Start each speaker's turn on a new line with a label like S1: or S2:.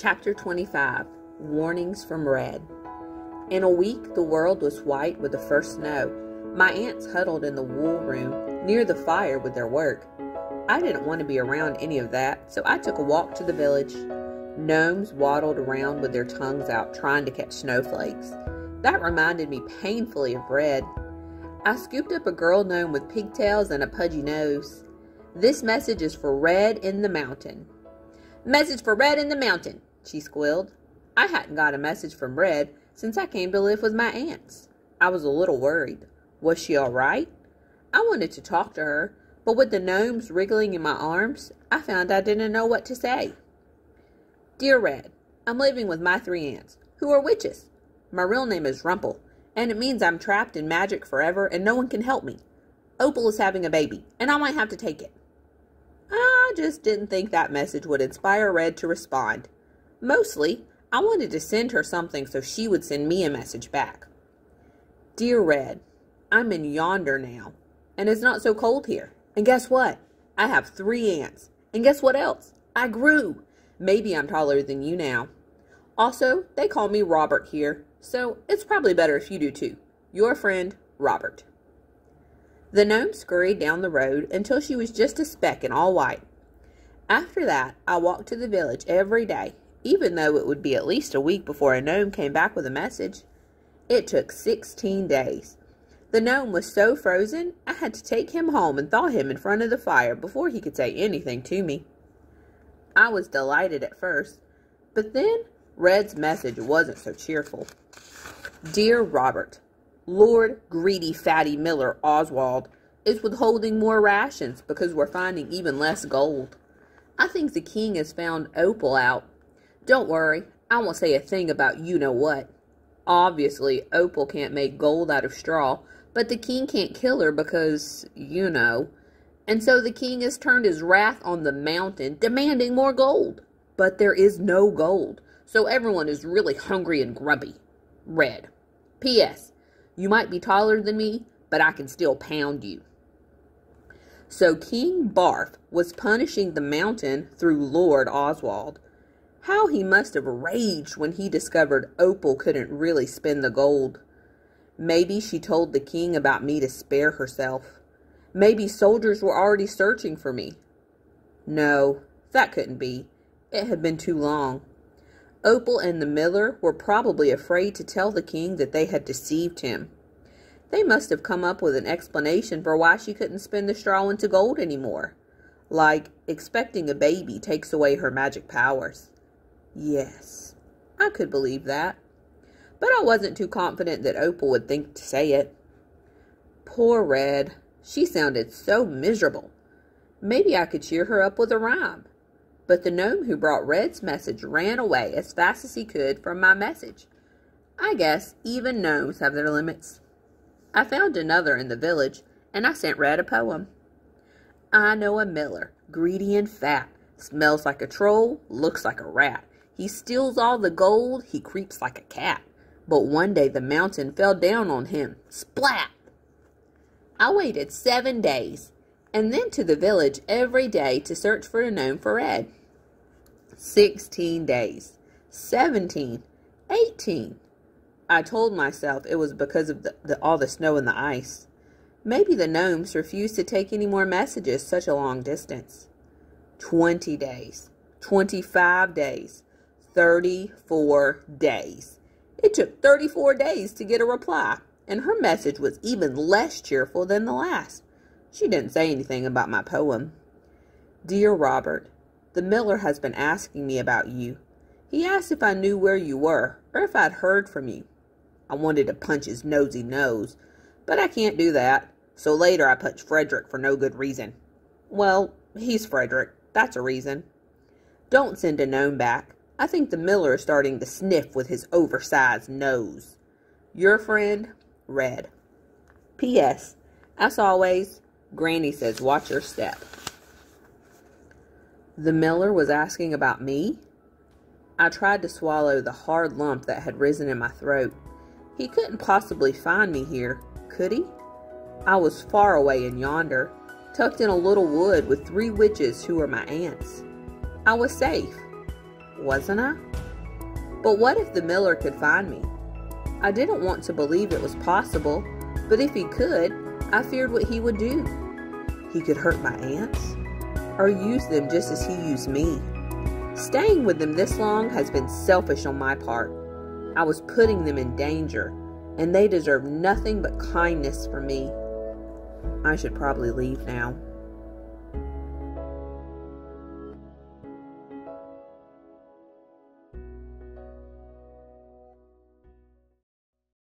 S1: Chapter 25, Warnings from Red. In a week, the world was white with the first snow. My aunts huddled in the wool room near the fire with their work. I didn't want to be around any of that, so I took a walk to the village. Gnomes waddled around with their tongues out trying to catch snowflakes. That reminded me painfully of Red. I scooped up a girl gnome with pigtails and a pudgy nose. This message is for Red in the mountain. Message for Red in the mountain, she squealed. I hadn't got a message from Red since I came to live with my aunts. I was a little worried. Was she all right? I wanted to talk to her, but with the gnomes wriggling in my arms, I found I didn't know what to say. Dear Red, I'm living with my 3 aunts, who are witches. My real name is Rump, and it means I'm trapped in magic forever and no one can help me. Opal is having a baby, and I might have to take it. I just didn't think that message would inspire Red to respond. Mostly, I wanted to send her something so she would send me a message back. Dear Red, I'm in yonder now, and it's not so cold here. And guess what? I have 3 aunts. And guess what else? I grew. Maybe I'm taller than you now. Also, they call me Robert here, so it's probably better if you do too. Your friend, Robert. The gnome scurried down the road until she was just a speck in all white. After that, I walked to the village every day, even though it would be at least a week before a gnome came back with a message. It took 16 days. The gnome was so frozen, I had to take him home and thaw him in front of the fire before he could say anything to me. I was delighted at first, but then Red's message wasn't so cheerful. Dear Robert, Lord Greedy Fatty Miller Oswald is withholding more rations because we're finding even less gold. I think the king has found Opal out. Don't worry, I won't say a thing about you-know-what. Obviously, Opal can't make gold out of straw, but the king can't kill her because, you know. And so the king has turned his wrath on the mountain, demanding more gold. But there is no gold, so everyone is really hungry and grumpy. Red. P.S. You might be taller than me, but I can still pound you. So King Barf was punishing the mountain through Lord Oswald. How he must have raged when he discovered Opal couldn't really spin the gold. Maybe she told the king about me to spare herself. Maybe soldiers were already searching for me. No, that couldn't be. It had been too long. Opal and the miller were probably afraid to tell the king that they had deceived him. They must have come up with an explanation for why she couldn't spin the straw into gold anymore. Like, expecting a baby takes away her magic powers. Yes, I could believe that. But I wasn't too confident that Opal would think to say it. Poor Red. She sounded so miserable. Maybe I could cheer her up with a rhyme. But the gnome who brought Red's message ran away as fast as he could from my message. I guess even gnomes have their limits. I found another in the village, and I sent Red a poem. I know a miller, greedy and fat, smells like a troll, looks like a rat. He steals all the gold, he creeps like a cat. But one day the mountain fell down on him. Splat! I waited 7 days, and then to the village every day to search for a gnome for Red. 16 days, 17, 18. I told myself it was because of all the snow and the ice. Maybe the gnomes refused to take any more messages such a long distance. 20 days, 25 days, 34 days. It took 34 days to get a reply, and her message was even less cheerful than the last. She didn't say anything about my poem. Dear Robert, the miller has been asking me about you. He asked if I knew where you were, or if I'd heard from you. I wanted to punch his nosy nose, but I can't do that, so later I punched Frederick for no good reason. Well, he's Frederick. That's a reason. Don't send a gnome back. I think the miller is starting to sniff with his oversized nose. Your friend, Red. P.S. As always, Granny says watch your step. The miller was asking about me? I tried to swallow the hard lump that had risen in my throat. He couldn't possibly find me here, could he? I was far away in yonder, tucked in a little wood with 3 witches who were my aunts. I was safe. wasn't I? But what if the miller could find me? I didn't want to believe it was possible, but if he could, I feared what he would do. He could hurt my aunts, or use them just as he used me. Staying with them this long has been selfish on my part. I was putting them in danger, and they deserve nothing but kindness from me. I should probably leave now.